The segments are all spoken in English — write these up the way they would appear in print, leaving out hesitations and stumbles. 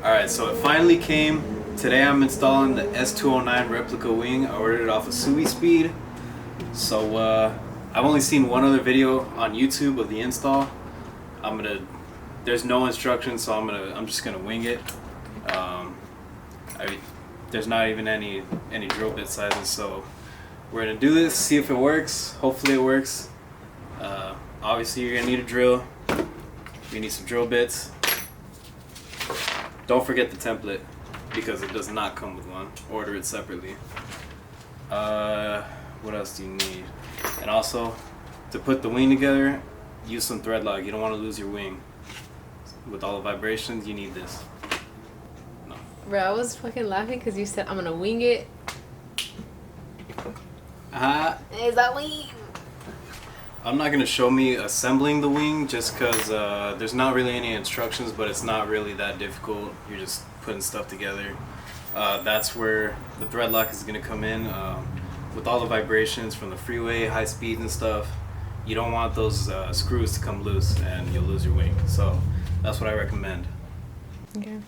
Alright, so it finally came. Today I'm installing the S209 replica wing. I ordered it off of Subispeed. So I've only seen one other video on YouTube of the install. There's no instructions, so I'm just gonna wing it. There's not even any drill bit sizes, so we're gonna do this, see if it works. Hopefully it works. Obviously you're gonna need a drill. You need some drill bits. Don't forget the template because it does not come with one. Order it separately. What else do you need? And also, to put the wing together, use some thread lock. You don't want to lose your wing. With all the vibrations, you need this. No. Bro, I was fucking laughing because you said I'm gonna wing it. Is that wing? I'm not gonna show me assembling the wing just because there's not really any instructions, but it's not really that difficult. You're just putting stuff together. That's where the thread lock is gonna come in. With all the vibrations from the freeway, high speeds and stuff, you don't want those screws to come loose and you'll lose your wing. So that's what I recommend. Okay.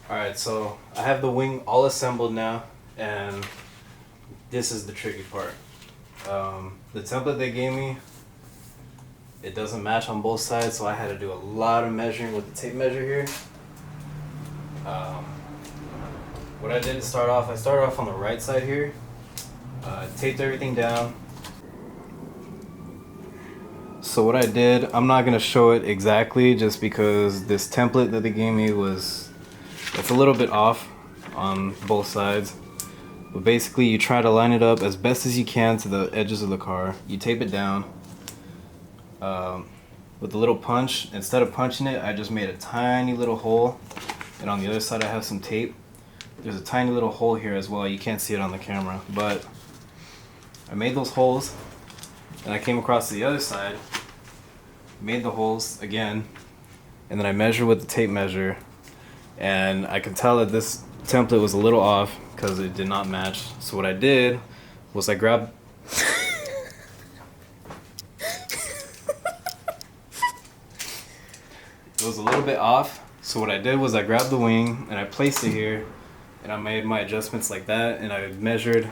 Alright, so I have the wing all assembled now, and this is the tricky part. The template they gave me, it doesn't match on both sides, so I had to do a lot of measuring with the tape measure here. What I did to start off, I started off on the right side here, taped everything down. So what I did, I'm not gonna show it exactly just because this template that they gave me it's a little bit off on both sides. But basically you try to line it up as best as you can to the edges of the car. You tape it down with a little punch. Instead of punching it, I just made a tiny little hole, and on the other side I have some tape. There's a tiny little hole here as well. You can't see it on the camera, but I made those holes, and I came across to the other side, made the holes again, and then I measured with the tape measure, and I could tell that this template was a little off because it did not match. So what I did was I grabbed it was a little bit off, so what I did was I grabbed the wing and I placed it here, and I made my adjustments like that, and I measured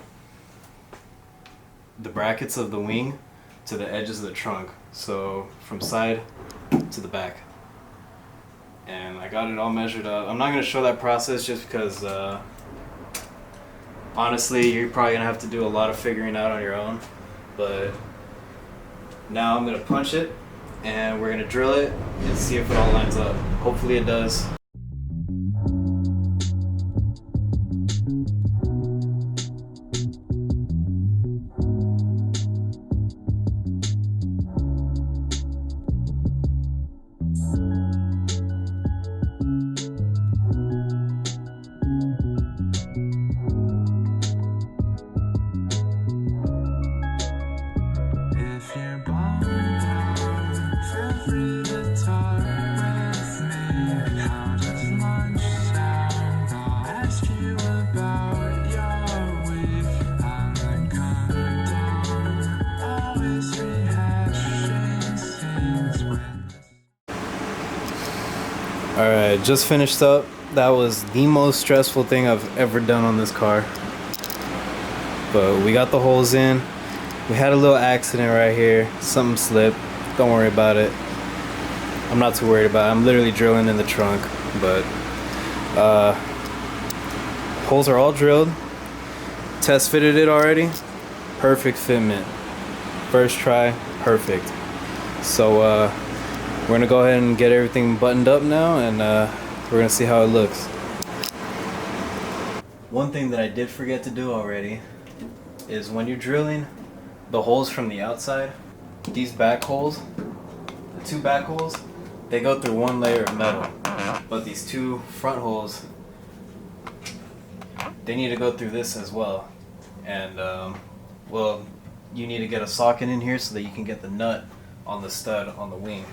the brackets of the wing to the edges of the trunk, so from side to the back. And I got it all measured up. I'm not going to show that process just because honestly you're probably going to have to do a lot of figuring out on your own. But now I'm going to punch it and we're going to drill it and see if it all lines up. Hopefully it does. Alright, just finished up. That was the most stressful thing I've ever done on this car. But we got the holes in. We had a little accident right here. Something slipped. Don't worry about it. I'm not too worried about it. I'm literally drilling in the trunk. But holes are all drilled. Test fitted it already. Perfect fitment. First try, perfect. So we're gonna go ahead and get everything buttoned up now, and we're gonna see how it looks. One thing that I did forget to do already is when you're drilling the holes from the outside, these back holes, the two back holes, they go through one layer of metal, but these two front holes, they need to go through this as well. And well, you need to get a socket in here so that you can get the nut on the stud on the wing.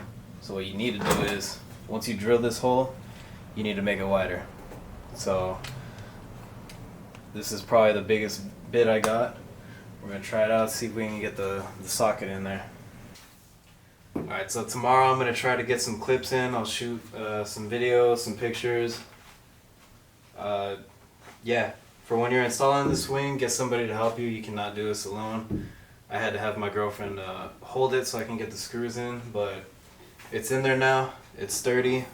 So what you need to do is, once you drill this hole, you need to make it wider. So this is probably the biggest bit I got. We're gonna try it out, see if we can get the socket in there. Alright, so tomorrow I'm going to try to get some clips in. I'll shoot some videos, some pictures. Yeah, for when you're installing the swing, get somebody to help you. You cannot do this alone. I had to have my girlfriend hold it so I can get the screws in, but it's in there now. It's sturdy.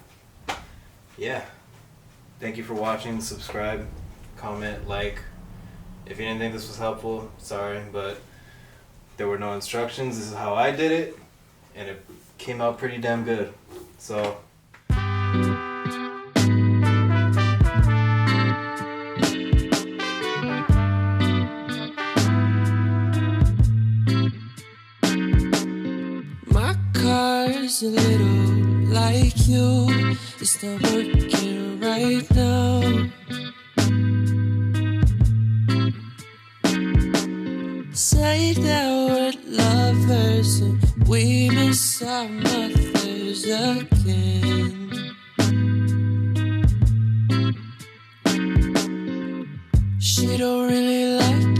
Yeah. Thank you for watching. Subscribe, comment, like. If you didn't think this was helpful, sorry, but there were no instructions. This is how I did it, and it came out pretty damn good. So my car's a little like you. It's not working right now. Say that we're lovers and we miss our mothers again. She don't really like